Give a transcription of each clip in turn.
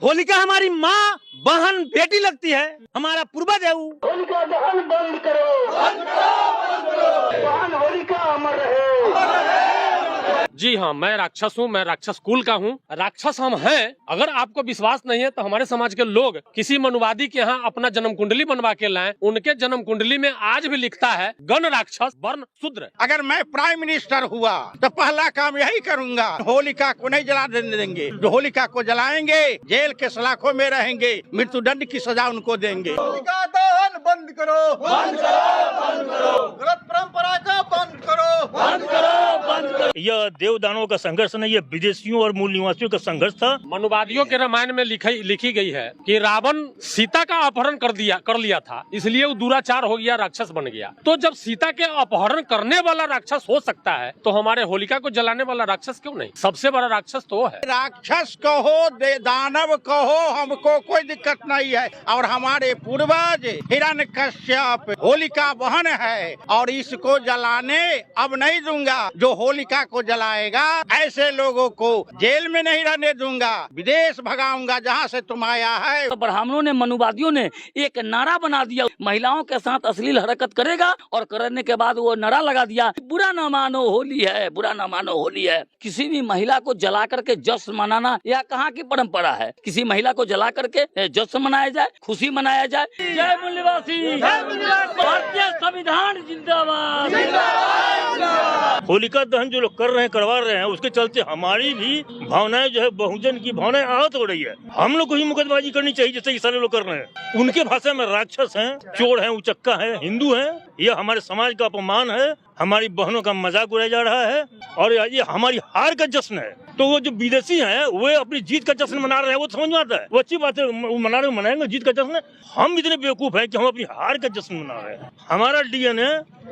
होलिका हमारी माँ, बहन, बेटी लगती है, हमारा पूर्वज है वो। होलिका दहन बंद करो, बहन होलिका अमर रहे। जी हाँ, मैं राक्षस हूँ, मैं राक्षस कुल का हूँ। राक्षस हम हैं। अगर आपको विश्वास नहीं है तो हमारे समाज के लोग किसी मनुवादी के यहाँ अपना जन्म कुंडली बनवा के लाएं। उनके जन्म कुंडली में आज भी लिखता है गण राक्षस वर्ण शूद्र। अगर मैं प्राइम मिनिस्टर हुआ तो पहला काम यही करूंगा, होलिका को नहीं जला देंगे। जो होलिका को जलाएंगे जेल के सलाखों में रहेंगे, मृत्यु दंड की सजा उनको देंगे। होलिका दहन बंद करो, बंद करो, बंद करो। गलत परंपरा का बंद करो, बंद करो, बंद करो। यह देवदानों का संघर्ष नहीं, ये विदेशियों और मूल निवासियों का संघर्ष था। मनुवादियों के रामायण में लिखी गई है कि रावण सीता का अपहरण कर लिया था, इसलिए वो दुराचार हो गया, राक्षस बन गया। तो जब सीता के अपहरण करने वाला राक्षस हो सकता है तो हमारे होलिका को जलाने वाला राक्षस क्यों नहीं? सबसे बड़ा राक्षस तो वो है। राक्षस कहो दानव कहो, हमको कोई दिक्कत नहीं है। और हमारे पूर्वज हिरण्यकश्यप होलिका बहन है और इसको जलाने अब नहीं दूंगा। जो होलिका को जलाएगा ऐसे लोगों को जेल में नहीं रहने दूंगा, विदेश भगाऊंगा जहाँ से तुम आया है। तो ब्राह्मणों ने, मनुवादियों ने एक नारा बना दिया, महिलाओं के साथ अश्लील हरकत करेगा और करने के बाद वो नारा लगा दिया, बुरा न मानो होली है, बुरा न मानो होली है। किसी भी महिला को जला करके जश्न मनाना यह कहाँ की परंपरा है? किसी महिला को जला करके जश्न मनाया जाए, खुशी मनाया जाए। जय मूल्यवासी, भारतीय संविधान जिंदाबाद। होलिका दहन जो लोग कर रहे हैं, करवा रहे हैं, उसके चलते हमारी भी भावनाएं जो है, बहुजन की भावनाएं आहत हो रही है। हम लोग को ही मुकदबाजी करनी चाहिए जैसे ये सारे लोग कर रहे हैं। उनके भाषा में राक्षस हैं, चोर हैं, उचक्का है, हिंदू हैं। यह हमारे समाज का अपमान है, हमारी बहनों का मजाक उड़ाया जा रहा है और ये हमारी हार का जश्न है। तो वो जो विदेशी हैं वो अपनी जीत का जश्न मना रहे हैं, वो समझ में आता है, वो अच्छी बात है, वो मना रहे, मनाएंगे जीत का जश्न। हम इतने बेवकूफ हैं कि हम अपनी हार का जश्न मना रहे हैं। हमारा डीएनए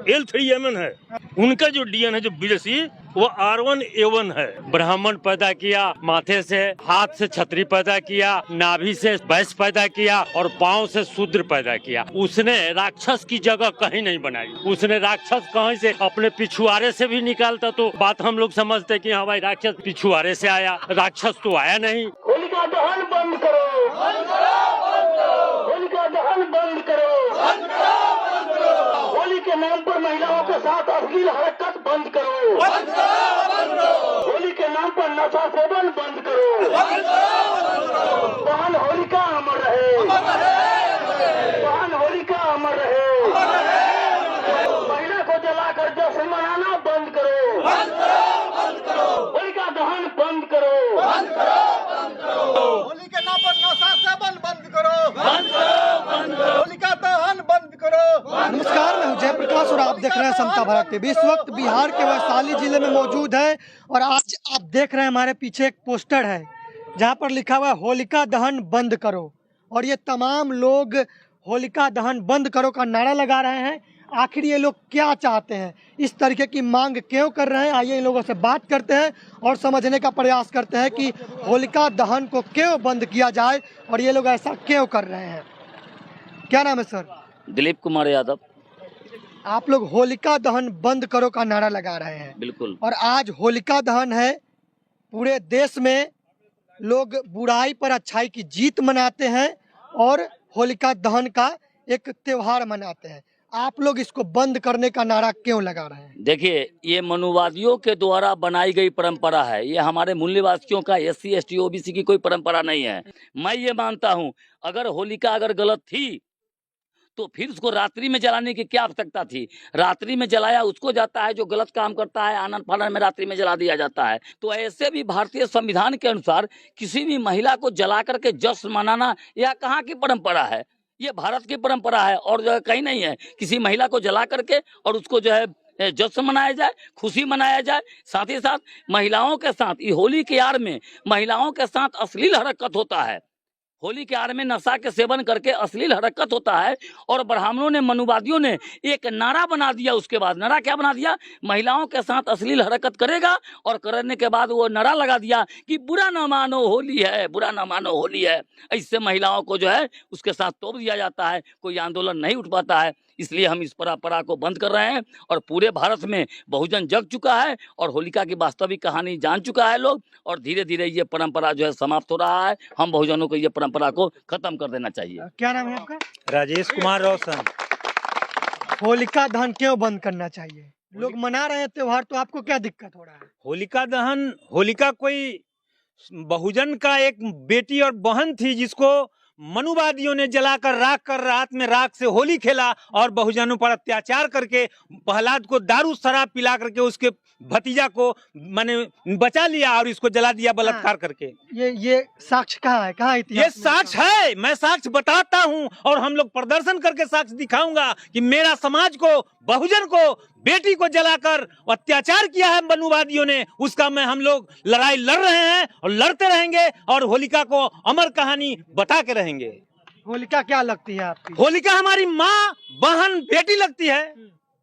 L3MN है, उनका जो डीएनए है जो विदेशी वो R1A1 है। ब्राह्मण पैदा किया, माथे से हाथ से छतरी पैदा किया, नाभि से वैश्य पैदा किया और पाँव से शूद्र पैदा किया। उसने राक्षस की जगह कहीं नहीं बनाई। उसने राक्षस कहीं से अपने पिछुआरे से भी निकालता तो बात हम लोग समझते कि हाँ भाई राक्षस पिछुआरे से आया, राक्षस तो आया नहीं। होलिका दहन बंद करो, बंद करो, बंद करो। होलिका दहन बंद करो, बंद करो, बंद करो। होली के नाम पर महिलाओं के साथ अश्लील हरकत बंद करो, बंद करो, बंद करो। होली के नाम पर नशा सेवन बंद करो, बंद करो, बंद करो। बहन होलिका अमर रहे, बहन होलिका अमर रहे। महिला को जलाकर जश्न मनाना बंद करो, बंद करो, बंद करो। होलिका दहन बंद करो, बंद करो, बंद करो। होली के नाम पर नशा सेवन बंद करो, बंद करो, बंद करो। होलिका दहन बंद करो। नमस्कार, मैं हूं जयप्रकाश और आप देख रहे हैं समता भारत टीवी। इस वक्त बिहार के वैशाली जिले में मौजूद है और आज आप देख रहे हैं हमारे पीछे एक पोस्टर है जहां पर लिखा हुआ है होलिका दहन बंद करो। और ये तमाम लोग होलिका दहन बंद करो का नारा लगा रहे हैं। आखिर ये लोग क्या चाहते हैं, इस तरीके की मांग क्यों कर रहे हैं? आइए इन लोगों से बात करते हैं और समझने का प्रयास करते हैं कि होलिका दहन को क्यों बंद किया जाए और ये लोग ऐसा क्यों कर रहे हैं। क्या नाम है सर? दिलीप कुमार यादव। आप लोग होलिका दहन बंद करो का नारा लगा रहे हैं। बिल्कुल। और आज होलिका दहन है, पूरे देश में लोग बुराई पर अच्छाई की जीत मनाते हैं और होलिका दहन का एक त्योहार मनाते हैं। आप लोग इसको बंद करने का नारा क्यों लगा रहे हैं? देखिए, ये मनुवादियों के द्वारा बनाई गई परंपरा है। ये हमारे मूल्यवासियों का, SC ST OBC की कोई परंपरा नहीं है। मैं ये मानता हूँ अगर होलिका अगर गलत थी तो फिर उसको रात्रि में जलाने की क्या आवश्यकता थी? रात्रि में जलाया उसको जाता है, जो गलत काम करता है आनंद फानन में रात्रि में जला दिया जाता है। तो ऐसे भी भारतीय संविधान के अनुसार किसी भी महिला को जला करके जश्न मनाना यह कहाँ की परंपरा है? ये भारत की परंपरा है और जो है कहीं नहीं है। किसी महिला को जला करके और उसको जो है जश्न मनाया जाए, खुशी मनाया जाए। साथ ही साथ महिलाओं के साथ होली के आड़ में महिलाओं के साथ अश्लील हरकत होता है। होली के आड़ में नशा के सेवन करके अश्लील हरकत होता है और ब्राह्मणों ने, मनुवादियों ने एक नारा बना दिया। उसके बाद नारा क्या बना दिया? महिलाओं के साथ अश्लील हरकत करेगा और करने के बाद वो नारा लगा दिया कि बुरा न मानो होली है, बुरा न मानो होली है। इससे महिलाओं को जो है उसके साथ तोप दिया जाता है, कोई आंदोलन नहीं उठ पाता है। इसलिए हम इस परंपरा को बंद कर रहे हैं और पूरे भारत में बहुजन जग चुका है और होलिका की वास्तविक कहानी जान चुका है लोग, और धीरे धीरे ये परंपरा जो है समाप्त हो रहा है। हम बहुजनों को ये परंपरा को खत्म कर देना चाहिए। क्या नाम है आपका? राजेश कुमार रोशन। होलिका दहन क्यों बंद करना चाहिए? लोग मना रहे हैं त्योहार, तो आपको क्या दिक्कत हो रहा है? होलिका दहन, होलिका कोई बहुजन का एक बेटी और बहन थी जिसको मनुवादियों ने जलाकर राख कर रात में राख से होली खेला और बहुजनों पर अत्याचार करके प्रहलाद को दारू शराब पिला करके उसके भतीजा को माने बचा लिया और इसको जला दिया बलात्कार करके। ये साक्ष्य कहाँ है? कहाँ इतिहास? ये साक्ष्य है, मैं साक्ष्य बताता हूँ और हम लोग प्रदर्शन करके साक्ष्य दिखाऊंगा कि मेरा समाज को, बहुजन को, बेटी को जलाकर अत्याचार किया है मनुवादियों ने, उसका मैं हम लोग लड़ाई लड़ रहे हैं और लड़ते रहेंगे और होलिका को अमर कहानी बता के रहेंगे। होलिका क्या लगती है आपकी? होलिका हमारी माँ, बहन, बेटी लगती है,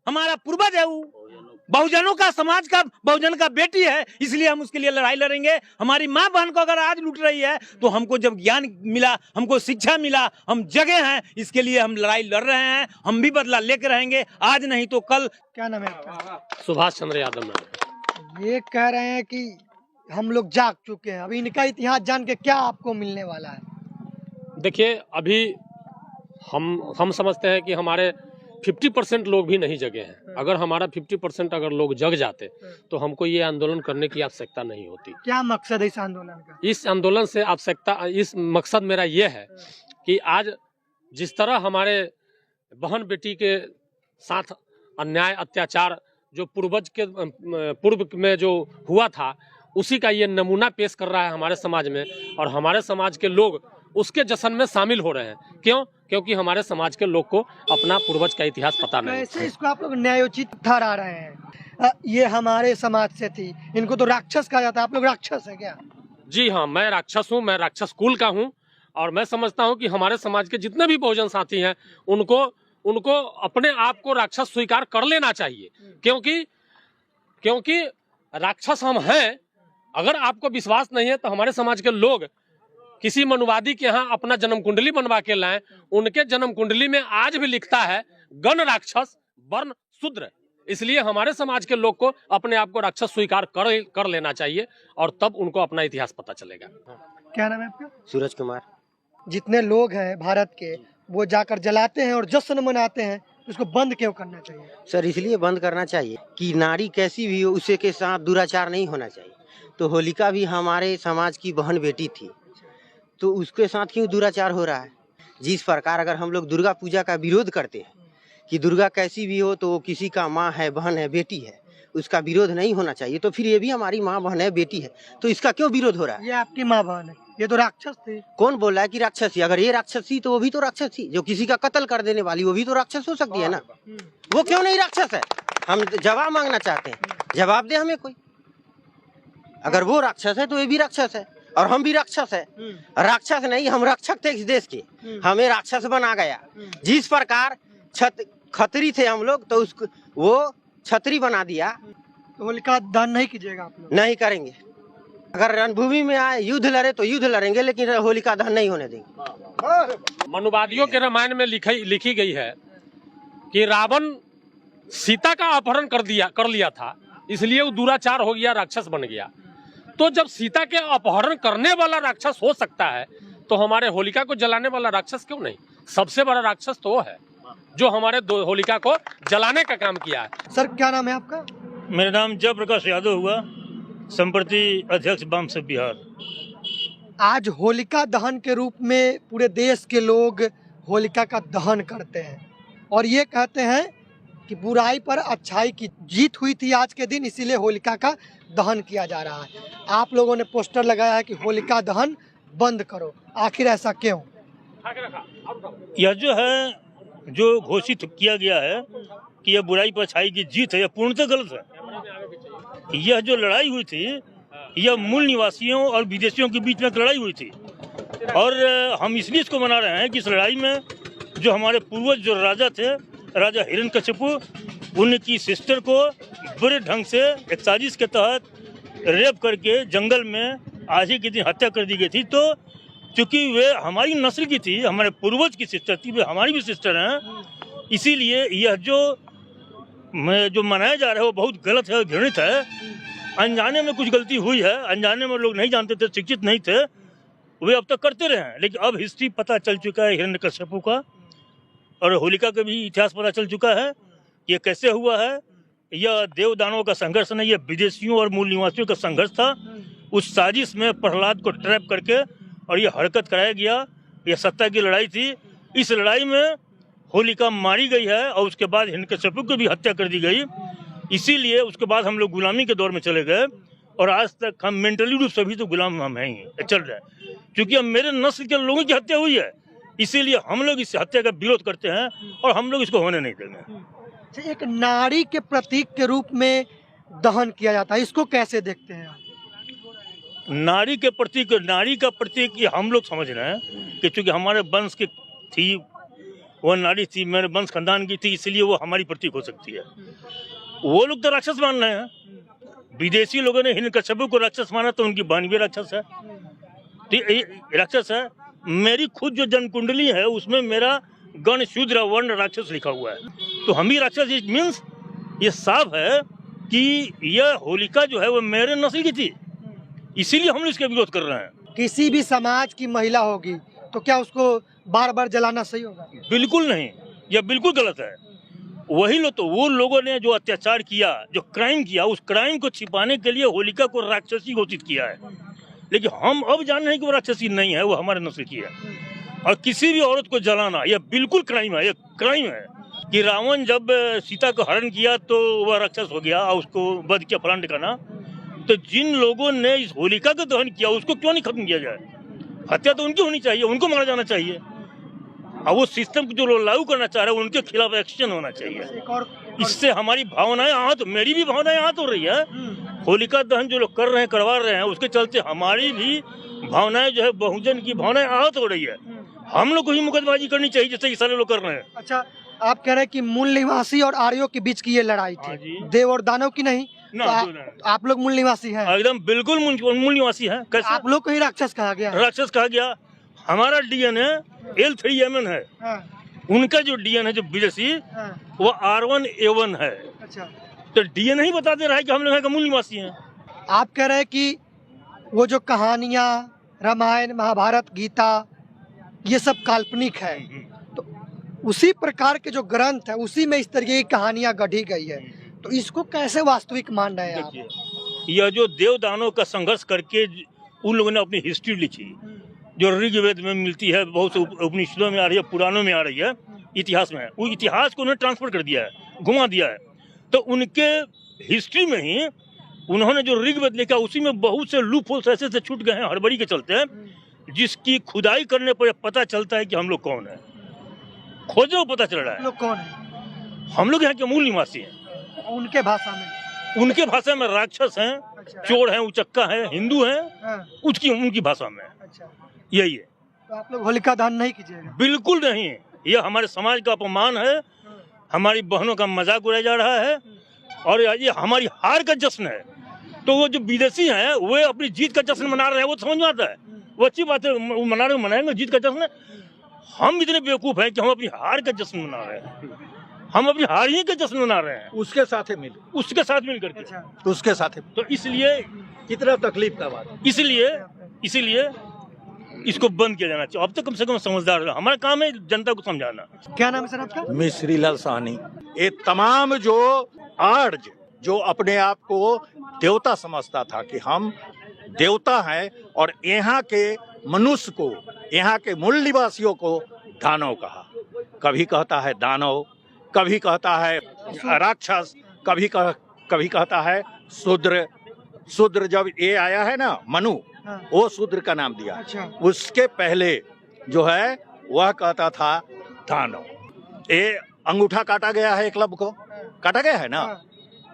हमारा पूर्वज है, वो बहुजनों का, समाज का, बहुजन का बेटी है, इसलिए हम उसके लिए लड़ाई लड़ेंगे। हमारी माँ बहन को अगर आज लूट रही है तो हमको जब ज्ञान मिला, हमको शिक्षा मिला, हम जगे हैं, इसके लिए हम लड़ाई लड़ रहे हैं। हम भी बदला लेकर रहेंगे, आज नहीं तो कल। क्या नाम है आपका? सुभाष चंद्र यादव। ये कह रहे हैं कि हम लोग जाग चुके हैं, अभी इनका इतिहास जान के क्या आपको मिलने वाला है? देखिए, अभी हम समझते हैं कि हमारे 50% लोग भी नहीं जगे हैं। अगर हमारा 50% अगर लोग जग जाते तो हमको ये आंदोलन करने की आवश्यकता नहीं होती। क्या मकसद है इस आंदोलन का? इस आंदोलन से इस मकसद मेरा ये है कि आज जिस तरह हमारे बहन बेटी के साथ अन्याय, अत्याचार जो पूर्व में जो हुआ था, उसी का ये नमूना पेश कर रहा है हमारे समाज में, और हमारे समाज के लोग उसके जश्न में शामिल हो रहे हैं। क्यों? क्योंकि हमारे समाज के लोग को अपना पूर्वज का इतिहास पता नहीं। वैसे इसको आप लोग न्यायोचित ठहरा रहे हैं। ये हमारे समाज से थी, इनको तो राक्षस कहा जाता है, आप लोग राक्षस है क्या? जी हाँ, मैं राक्षस हूँ, मैं राक्षस कुल का हूँ, और मैं समझता हूँ कि हमारे समाज के जितने भी बहुजन साथी हैं उनको अपने आप को राक्षस स्वीकार कर लेना चाहिए, क्योंकि राक्षस हम हैं। अगर आपको विश्वास नहीं है तो हमारे समाज के लोग किसी मनुवादी के यहाँ अपना जन्म कुंडली बनवा के लाएं। उनके जन्म कुंडली में आज भी लिखता है गण राक्षस वर्ण शूद्र। इसलिए हमारे समाज के लोग को अपने आप को राक्षस स्वीकार कर लेना चाहिए, और तब उनको अपना इतिहास पता चलेगा। क्या नाम है आपका? सूरज कुमार। जितने लोग हैं भारत के, वो जाकर जलाते हैं और जश्न मनाते हैं, उसको बंद क्यों करना चाहिए? सर, इसलिए बंद करना चाहिए कि नारी कैसी भी हो, उसे के साथ दुराचार नहीं होना चाहिए। तो होलिका भी हमारे समाज की बहन बेटी थी, तो उसके साथ क्यों दुराचार हो रहा है? जिस प्रकार अगर हम लोग दुर्गा पूजा का विरोध करते हैं कि दुर्गा कैसी भी हो तो वो किसी का माँ है, बहन है, बेटी है, उसका विरोध नहीं होना चाहिए, तो फिर ये भी हमारी माँ बहन है, बेटी है, तो इसका क्यों विरोध हो रहा है? ये आपकी माँ बहन है, ये तो राक्षस थी। कौन बोल रहा है कि राक्षस थी? अगर ये राक्षस थी तो वो भी तो राक्षस थी। जो किसी का कत्ल कर देने वाली, वो भी तो राक्षस हो सकती है ना? वो क्यों नहीं राक्षस है? हम जवाब मांगना चाहते हैं, जवाब दे हमें कोई। अगर वो राक्षस है तो ये भी राक्षस है, और हम भी राक्षस है। राक्षस नहीं, हम रक्षक थे इस देश के, हमें राक्षस बना गया। जिस प्रकार खत्री थे हम लोग, तो उसको वो छतरी बना दिया। तो होलिका दहन नहीं कीजिएगा आप लोग? नहीं करेंगे। अगर रणभूमि में आए, युद्ध लड़े तो युद्ध लड़ेंगे, लेकिन होलिका दहन नहीं होने देंगे। मनुवादियों के रामायण में लिखी गई है कि रावण सीता का अपहरण कर लिया था, इसलिए वो दुराचार हो गया, राक्षस बन गया। तो जब सीता के अपहरण करने वाला राक्षस हो सकता है, तो हमारे होलिका को जलाने वाला राक्षस क्यों नहीं? सबसे बड़ा राक्षस तो वो है जो हमारे होलिका को जलाने का काम किया है। सर, क्या नाम है आपका? मेरा नाम जयप्रकाश यादव हुआ, संप्रति अध्यक्ष वामसे बिहार। आज होलिका दहन के रूप में पूरे देश के लोग होलिका का दहन करते हैं और ये कहते हैं कि बुराई पर अच्छाई की जीत हुई थी आज के दिन, इसीलिए होलिका का दहन किया जा रहा है। आप लोगों ने पोस्टर लगाया है कि होलिका दहन बंद करो, आखिर ऐसा क्यों? यह जो है, जो घोषित किया गया है कि यह बुराई पर अच्छाई की जीत है, यह पूर्णतः गलत है। यह जो लड़ाई हुई थी, यह मूल निवासियों और विदेशियों के बीच में एक लड़ाई हुई थी, और हम इसलिए इसको मना रहे हैं कि इस लड़ाई में जो हमारे पूर्वज जो राजा थे, राजा हिरण्यकशिपु, उनकी सिस्टर को बुरे ढंग से एक साजिश के तहत रेप करके जंगल में आज ही के दिन हत्या कर दी गई थी। तो चूंकि वे हमारी नस्ल की थी, हमारे पूर्वज की सिस्टर थी, वे हमारी भी सिस्टर हैं, इसीलिए यह जो मनाया जा रहा है वो बहुत गलत है, घृणित है। अनजाने में कुछ गलती हुई है, अनजाने में लोग नहीं जानते थे, शिक्षित नहीं थे, वे अब तक करते रहे हैं। लेकिन अब हिस्ट्री पता चल चुका है हिरण्यकश्यपु का, और होलिका का भी इतिहास पता चल चुका है। ये कैसे हुआ है? यह देव दानवों का संघर्ष नहीं, यह विदेशियों और मूल निवासियों का संघर्ष था। उस साजिश में प्रहलाद को ट्रैप करके और ये हरकत कराया गया। यह सत्ता की लड़ाई थी। इस लड़ाई में होलिका मारी गई है और उसके बाद हिरण्यकश्यपु की भी हत्या कर दी गई। इसीलिए उसके बाद हम लोग गुलामी के दौर में चले गए, और आज तक हम मेंटली रूप से भी तो गुलाम हम हैं ही, चल रहे हैं। क्योंकि अब मेरे नस्ल के लोगों की हत्या हुई है, इसीलिए हम लोग इस हत्या का विरोध करते हैं और हम लोग इसको होने नहीं देंगे। एक नारी के प्रतीक के रूप में दहन किया जाता है, इसको कैसे देखते हैं आप? नारी का प्रतीक ये हम लोग समझ रहे हैं कि चूंकि हमारे वंश की थी, वह नारी थी, मेरे वंश खानदान की थी, इसलिए वो हमारी प्रतीक हो सकती है। वो लोग तो राक्षस मान रहे हैं। विदेशी लोगों ने हिरण्यकश्यपु को राक्षस माना, तो उनकी बहन भी राक्षस है, राक्षस है। मेरी खुद जो जन्म कुंडली है उसमें मेरा गण शूद्र वर्ण राक्षस लिखा हुआ है, तो हम ही राक्षस। इट मीन्स ये साफ है कि यह होलिका जो है वो मेरे नस्ल की थी, इसीलिए हम इसका विरोध कर रहे हैं। किसी भी समाज की महिला होगी तो क्या उसको बार बार जलाना सही होगा? बिल्कुल नहीं, यह बिल्कुल गलत है। वही लोग तो वो लोगों ने जो अत्याचार किया, जो क्राइम किया, उस क्राइम को छिपाने के लिए होलिका को राक्षसी घोषित किया है। लेकिन हम अब जान रहे हैं कि वो राक्षसी नहीं है, वो हमारे नस्ल की है। और किसी भी औरत को जलाना यह बिल्कुल क्राइम है, यह क्राइम है। कि रावण जब सीता को हरण किया तो वह राक्षस हो गया और उसको वध किया फलाने का ना, तो जिन लोगों ने इस होलिका का दहन किया उसको क्यों नहीं खत्म किया जाए? हत्या तो उनकी होनी चाहिए, उनको मारा जाना चाहिए। और वो सिस्टम जो लोग लागू करना चाह रहे हैं उनके खिलाफ एक्शन होना चाहिए। इससे हमारी भावनाएं आहत, मेरी भी भावनाएं आहत हो रही है। होलिका दहन जो लोग कर रहे हैं, करवा रहे हैं, उसके चलते हमारी भी भावनाएं जो है, बहुजन की भावनाएं आहत हो रही है। हम लोग को ही मुकदबाजी करनी चाहिए जैसे ये सारे लोग कर रहे हैं। अच्छा, आप कह रहे हैं कि मूल निवासी और आर्यों के बीच की ये लड़ाई थी, देव और दानव की नहीं? ना, तो आप लोग मूल निवासी हैं? एकदम बिल्कुल मूल निवासी है। कैसे आप लोग को ही राक्षस कहा गया? राक्षस कहा गया। हमारा डीएनए L3MN है, उनका जो डीएनए जो विदेशी वो R1A1 है। अच्छा, तो डीएनए ही बता दे रहा है कि हम लोग का मूल निवासी हैं। आप कह रहे हैं कि वो जो कहानियां रामायण महाभारत गीता ये सब काल्पनिक है, तो उसी प्रकार के जो ग्रंथ है उसी में इस तरीके की कहानियां गढ़ी गई है, तो इसको कैसे वास्तविक मान रहे हैं आप? यह जो देव दानव का संघर्ष करके उन लोगों ने अपनी हिस्ट्री लिखी, जो ऋग्वेद में मिलती है, बहुत से उपनिषदों में आ रही है, पुराणों में आ रही है, इतिहास में है, वो इतिहास को उन्होंने ट्रांसफर कर दिया है, घुमा दिया है। तो उनके हिस्ट्री में ही उन्होंने जो ऋग्वेद लिखा उसी में बहुत से लूप होल्स ऐसे से छूट गए हैं हड़बड़ी के चलते, जिसकी खुदाई करने पर पता चलता है कि हम लोग कौन है। खोजो पता चल रहा है लोग कौन है। हम लोग यहाँ के मूल निवासी हैं। उनके भाषा में राक्षस हैं, चोर हैं, उचक्का है, हिंदू हैं, उनकी भाषा में। अच्छा, यही है। तो आप लोग होलिका दहन नहीं कीजिएगा? बिल्कुल नहीं, यह हमारे समाज का अपमान है, हमारी बहनों का मजाक उड़ाया जा रहा है, और ये हमारी हार का जश्न है। तो वो जो विदेशी हैं वे अपनी जीत का जश्न मना रहे हैं, वो समझ में आता है, वो अच्छी बात है, मनाएंगे जीत का जश्न। हम इतने बेवकूफ हैं कि हम अपनी हार का जश्न मना रहे हैं, हम अपनी हार ही का जश्न मना रहे हैं उसके साथ मिल करके। अच्छा, उसके साथ तो इसलिए कितना तकलीफ का बात, इसलिए इसको बंद किया जाना चाहिए। अब तक कम से कम समझदार है, हमारा काम है जनता को समझाना। क्या नाम है सर आपका? मिश्री लाल साहनी। ये तमाम जो आर्ज जो अपने आप को देवता समझता था कि हम देवता हैं, और यहाँ के मनुष्य को, यहाँ के मूल निवासियों को दानव कहा। कभी कहता है दानव, कभी कहता है राक्षस, कभी कहता है शूद्र। जब ये आया है ना मनु, वो शूद्र का नाम दिया। अच्छा, उसके पहले जो है वह कहता था दानव। ये अंगूठा काटा गया है, एकलव्य को काटा गया है ना,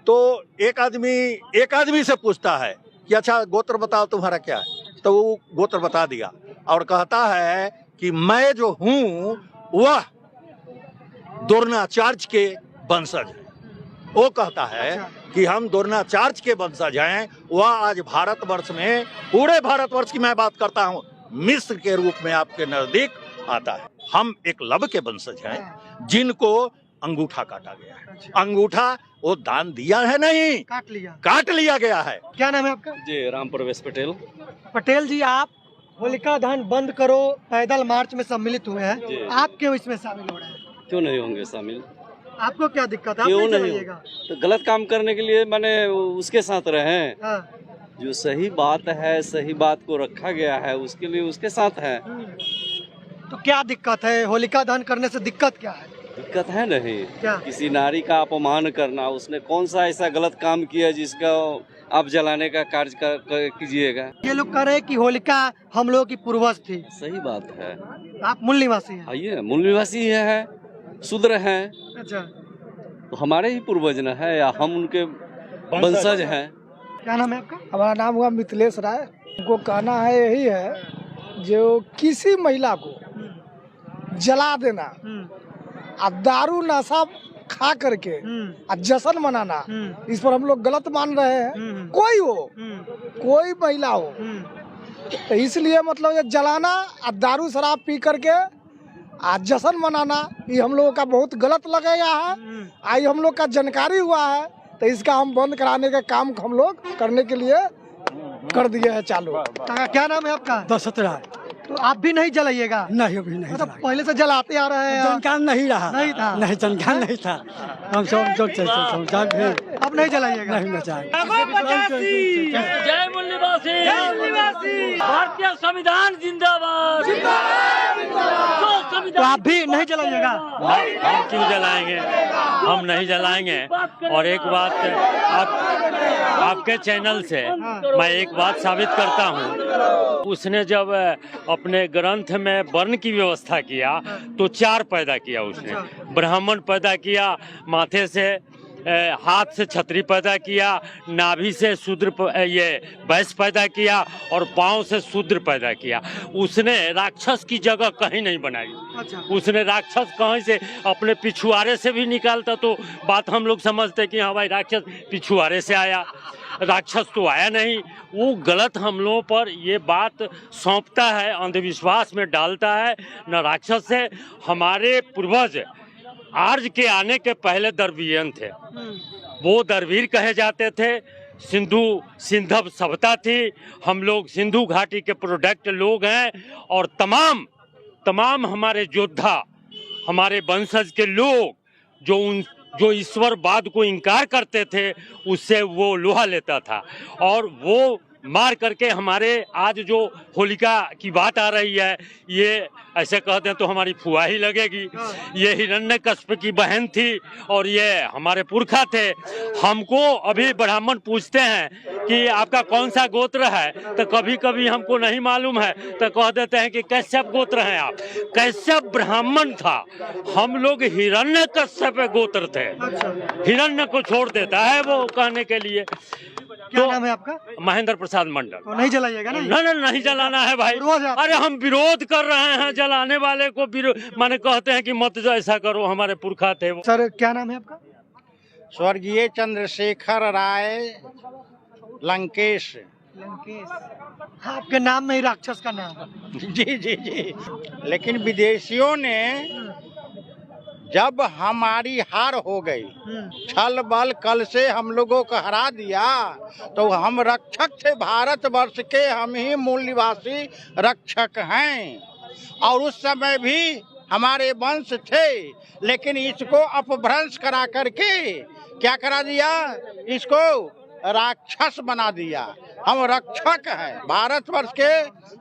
तो एक आदमी से पूछता है कि अच्छा गोत्र बताओ तुम्हारा क्या है, तो वो गोत्र बता दिया और कहता है कि मैं जो हूँ वह द्रोणाचार्य के वंशज है। वो कहता है कि हम द्रोणाचार्य के वंशज हैं। वह आज भारतवर्ष में, पूरे भारतवर्ष की मैं बात करता हूँ, मिस्र के रूप में आपके नजदीक आता है। हम एक लब के वंशज हैं जिनको अंगूठा काटा गया है। अंगूठा वो दान दिया है नहीं, काट लिया गया है। क्या नाम है आपका? जी राम प्रवेश पटेल। पटेल जी, आप होलिका दहन बंद करो पैदल मार्च में सम्मिलित हुए हैं, आप क्यों इसमें शामिल हो रहे हैं? क्यों नहीं होंगे शामिल? आपको क्या दिक्कत है? क्यों नहीं? तो गलत काम करने के लिए मैंने उसके साथ रहे। जो सही बात है, सही बात को रखा गया है, उसके लिए उसके साथ है। तो क्या दिक्कत है? होलिका दहन करने से दिक्कत क्या है? दिक्कत है नहीं। क्या? किसी नारी का अपमान करना, उसने कौन सा ऐसा गलत काम किया जिसका आप जलाने का कार्य कीजिएगा? ये लोग कह रहे हैं कि होलिका हम लोगों की पूर्वज थी। सही बात है। आप मूल निवासी हैं? आइए, मूल निवासी है, शूद्र हैं। अच्छा, तो हमारे ही पूर्वज न है या हम उनके वंशज हैं। क्या नाम है आपका? हमारा नाम हुआ मिथिलेश राय। उनको कहना है यही है, जो किसी महिला को जला देना और दारू नशा खा करके और जश्न मनाना, इस पर हम लोग गलत मान रहे हैं। कोई हो, कोई महिला हो, तो इसलिए मतलब ये जलाना और दारू शराब पी करके आज जश्न मनाना, ये हम लोगों का बहुत गलत लगेगा है। आई हम लोग का जानकारी हुआ है, तो इसका हम बंद कराने का काम हम लोग करने के लिए कर दिए हैं चालू। क्या नाम है आपका? दशरथ राय। तो आप भी नहीं जलाइएगा? नहीं, अभी नहीं। मतलब पहले से जलाते आ रहे हैं? जानकार नहीं रहा। नहीं था? नहीं, जानकार नहीं था। हम सब अब नहीं जलाइएगा? नहीं बचाएंगे। जय मूल्यवासी, भारतीय संविधान जिंदाबाद। तो आप भी नहीं जलाइएगा? हम क्यों जलाएंगे? हम नहीं जलाएंगे। और एक बात आपके चैनल से मैं एक बात साबित करता हूँ। उसने जब अपने ग्रंथ में वर्ण की व्यवस्था किया तो 4 पैदा किया उसने। ब्राह्मण पैदा किया, माथे से हाथ से छतरी पैदा किया, नाभि से शूद्र ये वैश्य पैदा किया और पाँव से शूद्र पैदा किया। उसने राक्षस की जगह कहीं नहीं बनाई। उसने राक्षस कहीं से अपने पिछुआरे से भी निकालता तो बात हम लोग समझते कि हाँ भाई राक्षस पिछुआरे से आया, राक्षस तो आया नहीं। वो गलत हम लोगों पर ये बात सौंपता है, अंधविश्वास में डालता है। न राक्षस से हमारे पूर्वज आर्य के आने के पहले दरवीयन थे, वो दरवीर कहे जाते थे। सिंधव सभ्यता थी, हम लोग सिंधु घाटी के प्रोडक्ट लोग हैं। और तमाम हमारे योद्धा, हमारे वंशज के लोग जो ईश्वरवाद को इनकार करते थे, उससे वो लोहा लेता था। और वो मार करके हमारे आज जो होलिका की बात आ रही है, ये ऐसे कहते हैं तो हमारी फुआ ही लगेगी। ये हिरण्यकश्यप की बहन थी और ये हमारे पुरखा थे। हमको अभी ब्राह्मण पूछते हैं कि आपका कौन सा गोत्र है, तो कभी कभी हमको नहीं मालूम है तो कह देते हैं कि कश्यप गोत्र हैं आप। कश्यप ब्राह्मण था, हम लोग हिरण्यकश्यप गोत्र थे। हिरण्य को छोड़ देता है वो कहने के लिए। क्या नाम है आपका? महेंद्र प्रसाद मंडल। तो नहीं जलाइएगा? नहीं जलाना है भाई। अरे हम विरोध कर रहे हैं, जलाने वाले को माने कहते हैं कि मत ऐसा करो, हमारे पुरखा थे वो। सर क्या नाम है आपका? स्वर्गीय चंद्रशेखर राय लंकेश। हाँ, आपके नाम में ही राक्षस का नाम है। जी। लेकिन विदेशियों ने जब हमारी हार हो गई, छल बल कल से हम लोगों को हरा दिया, तो हम रक्षक थे भारतवर्ष के, हम ही मूल निवासी रक्षक हैं। और उस समय भी हमारे वंश थे, लेकिन इसको अपभ्रंश करा करके क्या करा दिया, इसको राक्षस बना दिया। हम रक्षक हैं भारतवर्ष के,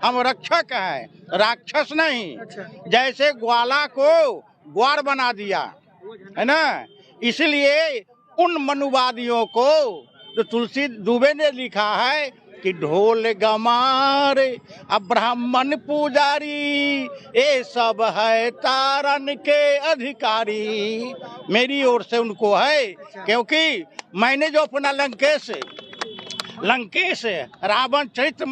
हम रक्षक हैं, राक्षस नहीं। जैसे ग्वाला को ग्वार बना दिया है ना, इसलिए उन मनुवादियों को जो तुलसी दुबे ने लिखा है कि ढोल गमार अब ब्राह्मण पुजारी, ये सब है तारन के अधिकारी। मेरी ओर से उनको है, क्योंकि मैंने जो अपना लंकेश रावण चरित्र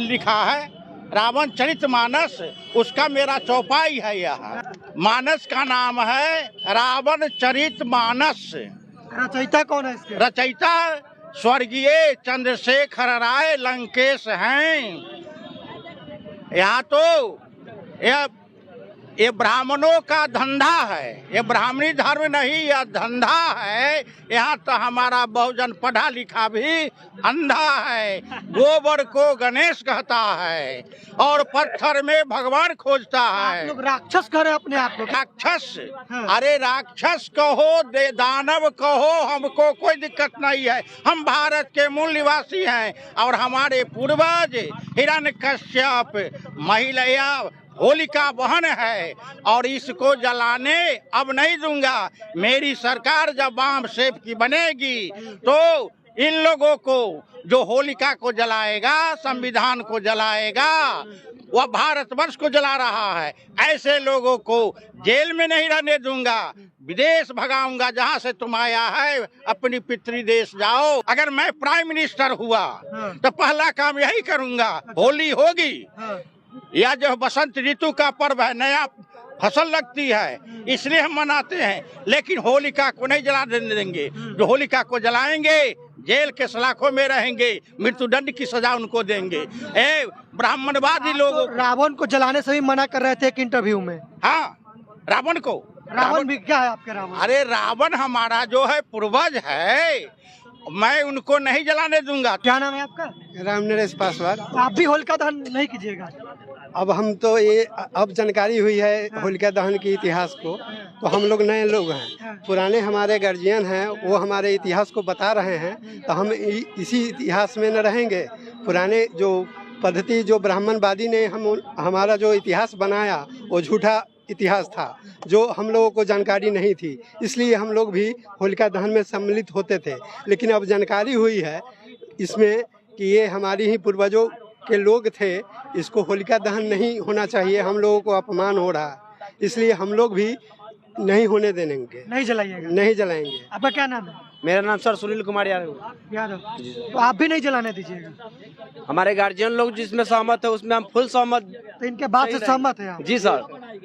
लिखा है, रावण चरित मानस, उसका मेरा चौपाई है। यह मानस का नाम है रावण चरित मानस। रचयिता कौन है इसके? रचयिता स्वर्गीय चंद्रशेखर राय लंकेश हैं। यहाँ तो यह ये ब्राह्मणों का धंधा है, ये ब्राह्मणी धर्म नहीं, यह धंधा है। यहाँ तो हमारा बहुजन पढ़ा लिखा भी अंधा है। गोबर को गणेश कहता है और पत्थर में भगवान खोजता आप है। लोग राक्षस कह रहे हैं अपने आप को। राक्षस, हाँ। अरे राक्षस कहो दानव कहो, हमको कोई दिक्कत नहीं है। हम भारत के मूल निवासी हैं और हमारे पूर्वज हिरण्यकश्यप महिला होलिका बहन है और इसको जलाने अब नहीं दूंगा। मेरी सरकार जब बाम सेब की बनेगी तो इन लोगों को जो होलिका को जलाएगा, संविधान को जलाएगा, वह भारतवर्ष को जला रहा है, ऐसे लोगों को जेल में नहीं रहने दूंगा, विदेश भगाऊंगा। जहां से तुम आया है अपनी पितृ देश जाओ। अगर मैं प्राइम मिनिस्टर हुआ तो पहला काम यही करूंगा। होली होगी या जो बसंत ऋतु का पर्व है, नया फसल लगती है, इसलिए हम मनाते हैं, लेकिन होलिका को नहीं जला देंगे। जो होलिका को जलाएंगे जेल के सलाखों में रहेंगे, मृत्युदंड की सजा उनको देंगे। ब्राह्मणवादी लोगों रावण को जलाने से भी मना कर रहे थे एक इंटरव्यू में। हाँ, रावण भी क्या है आपके रावण? अरे रावण हमारा जो है पूर्वज है, मैं उनको नहीं जलाने दूंगा। क्या नाम है आपका? राम नरेश पासवान। आप भी होलिका दहन नहीं कीजिएगा? अब हम तो ये अब जानकारी हुई है होलिका दहन के इतिहास को, तो हम लोग नए लोग हैं। पुराने हमारे गार्जियन हैं, वो हमारे इतिहास को बता रहे हैं, तो हम इसी इतिहास में न रहेंगे। पुराने जो पद्धति जो ब्राह्मणवादी ने हमारा जो इतिहास बनाया वो झूठा इतिहास था, जो हम लोगों को जानकारी नहीं थी, इसलिए हम लोग भी होलिका दहन में सम्मिलित होते थे। लेकिन अब जानकारी हुई है इसमें कि ये हमारी ही पूर्वजों के लोग थे, इसको होलिका दहन नहीं होना चाहिए, हम लोगों को अपमान हो रहा है, इसलिए हम लोग भी नहीं होने देंगे। नहीं जलाइएगा? नहीं जलाएंगे। आपका क्या नाम है? मेरा नाम सर सुनील कुमार यादव। तो आप भी नहीं जलाने दीजिएगा? हमारे गार्जियन लोग जिसमें सहमत है उसमें हम फुल सहमत। तो इनके बात से सहमत है आप? जी सर।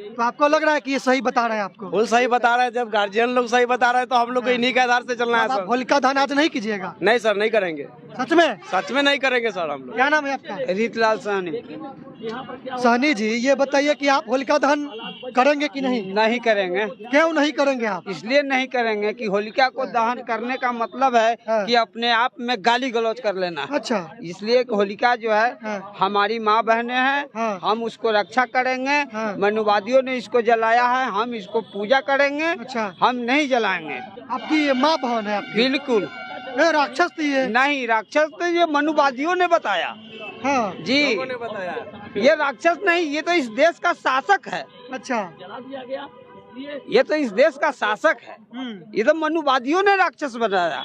तो आपको लग रहा है कि ये सही बता रहे हैं आपको? फुल सही बता रहे हैं। जब गार्जियन लोग सही बता रहे हैं तो हम लोग को इन्हीं के आधार से चलना है आप सर। होलिका दहन आज नहीं कीजिएगा? नहीं सर, नहीं करेंगे। सच में? सच में नहीं करेंगे सर हम लोग। क्या नाम है आपका? रीतलाल सहनी। सहनी जी, ये बताइए कि आप होलिका दहन करेंगे कि नहीं? नहीं करेंगे। क्यों नहीं करेंगे आप? इसलिए नहीं करेंगे कि होलिका को दहन करने का मतलब है कि अपने आप में गाली गलौज कर लेना है। अच्छा। इसलिए होलिका जो है हमारी माँ बहनें हैं, हम उसको रक्षा करेंगे। मनुवादियों ने इसको जलाया है, हम इसको पूजा करेंगे। अच्छा। हम नहीं जलाएंगे। आपकी ये माँ बहन है आपकी? बिल्कुल। ये राक्षस थी ये? नहीं, राक्षस तो ये मनुवादियों ने बताया। हाँ जी, ने बताया। ये राक्षस नहीं, ये तो इस देश का शासक है। अच्छा। ये तो इस देश का शासक है। ये तो मनुवादियों ने राक्षस बनाया।